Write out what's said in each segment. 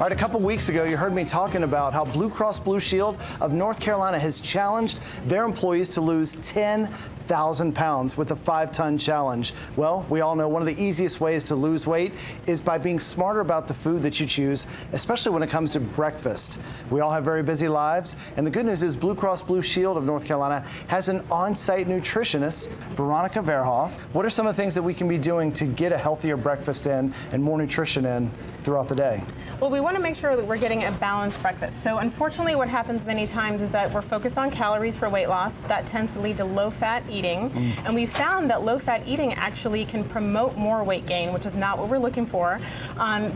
All right, a couple weeks ago, you heard me talking about how Blue Cross Blue Shield of North Carolina has challenged their employees to lose 10,000 pounds with a 5-ton challenge. Well, we all know one of the easiest ways to lose weight is by being smarter about the food that you choose, especially when it comes to breakfast. We all have very busy lives, and the good news is Blue Cross Blue Shield of North Carolina has an on-site nutritionist, Veronica Verhoff. What are some of the things that we can be doing to get a healthier breakfast in and more nutrition in throughout the day? Well, we want to make sure that we're getting a balanced breakfast. So unfortunately, what happens many times is that we're focused on calories for weight loss. That tends to lead to low-fat eating. And we found that low-fat eating actually can promote more weight gain, which is not what we're looking for,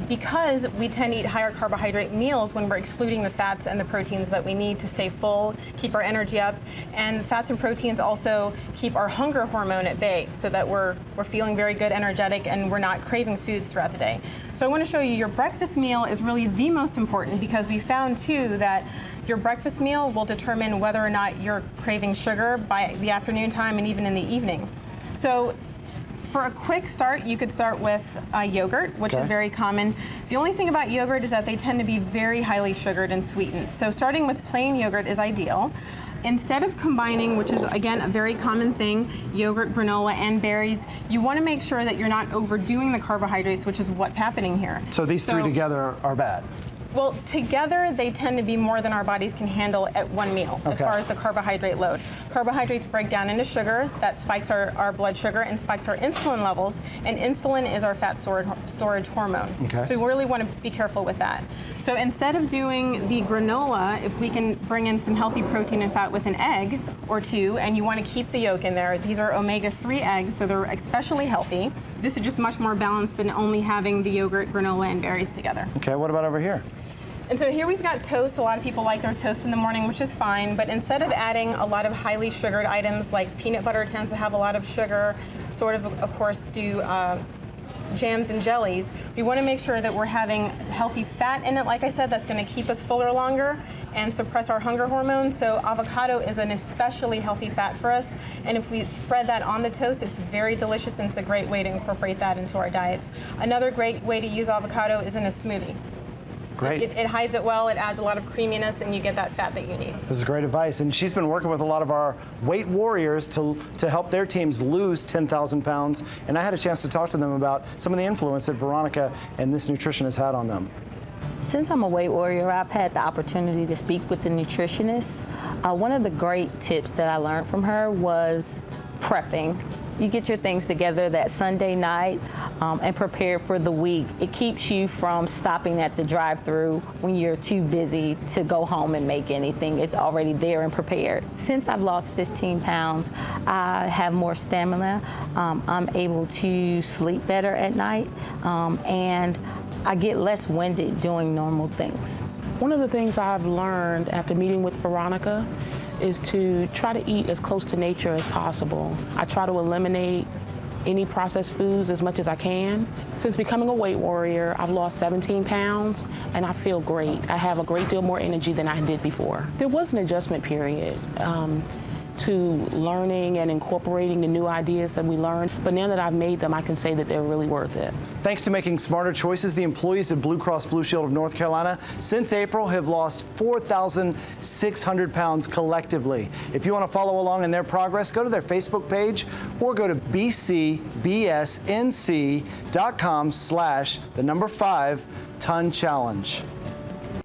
because we tend to eat higher carbohydrate meals when we're excluding the fats and the proteins that we need to stay full, keep our energy up. And fats and proteins also keep our hunger hormone at bay so that we're feeling very good, energetic, and we're not craving foods throughout the day. So I want to show you your breakfast meal is really the most important, because we found too that your breakfast meal will determine whether or not you're craving sugar by the afternoon time and even in the evening. So for a quick start, you could start with yogurt, which is very common. The only thing about yogurt is that they tend to be very highly sugared and sweetened. So starting with plain yogurt is ideal. Instead of combining, which is again a very common thing, yogurt, granola, and berries, you want to make sure that you're not overdoing the carbohydrates, which is what's happening here. So these three together are bad? Well, together they tend to be more than our bodies can handle at one meal, as far as the carbohydrate load. Carbohydrates break down into sugar, that spikes our blood sugar and spikes our insulin levels, and insulin is our fat storage hormone. So we really want to be careful with that. So instead of doing the granola, if we can bring in some healthy protein and fat with an egg or two, and you want to keep the yolk in there, these are omega-3 eggs, so they're especially healthy. This is just much more balanced than only having the yogurt, granola, and berries together. Okay, what about over here? And so here we've got toast. A lot of people like their toast in the morning, which is fine, but instead of adding a lot of highly sugared items like peanut butter tends to have a lot of sugar, sort of course, do jams and jellies, we want to make sure that we're having healthy fat in it, like I said, that's going to keep us fuller longer and suppress our hunger hormone. So avocado is an especially healthy fat for us, and if we spread that on the toast, it's very delicious, and it's a great way to incorporate that into our diets. Another great way to use avocado is in a smoothie. Great. It hides it well, it adds a lot of creaminess, and you get that fat that you need. This is great advice, and she's been working with a lot of our weight warriors to help their teams lose 10,000 pounds, and I had a chance to talk to them about some of the influence that Veronica and this nutritionist had on them. Since I'm a weight warrior, I've had the opportunity to speak with the nutritionist. One of the great tips that I learned from her was prepping. You get your things together that Sunday night and prepare for the week. It keeps you from stopping at the drive-thru when you're too busy to go home and make anything. It's already there and prepared. Since I've lost 15 pounds, I have more stamina. I'm able to sleep better at night, and I get less winded doing normal things. One of the things I've learned after meeting with Veronica is to try to eat as close to nature as possible. I try to eliminate any processed foods as much as I can. Since becoming a weight warrior, I've lost 17 pounds and I feel great. I have a great deal more energy than I did before. There was an adjustment period to learning and incorporating the new ideas that we learned, but now that I've made them, I can say that they're really worth it. Thanks to making smarter choices, the employees of Blue Cross Blue Shield of North Carolina since April have lost 4,600 pounds collectively. If you want to follow along in their progress, go to their Facebook page or go to bcbsnc.com/5-ton challenge.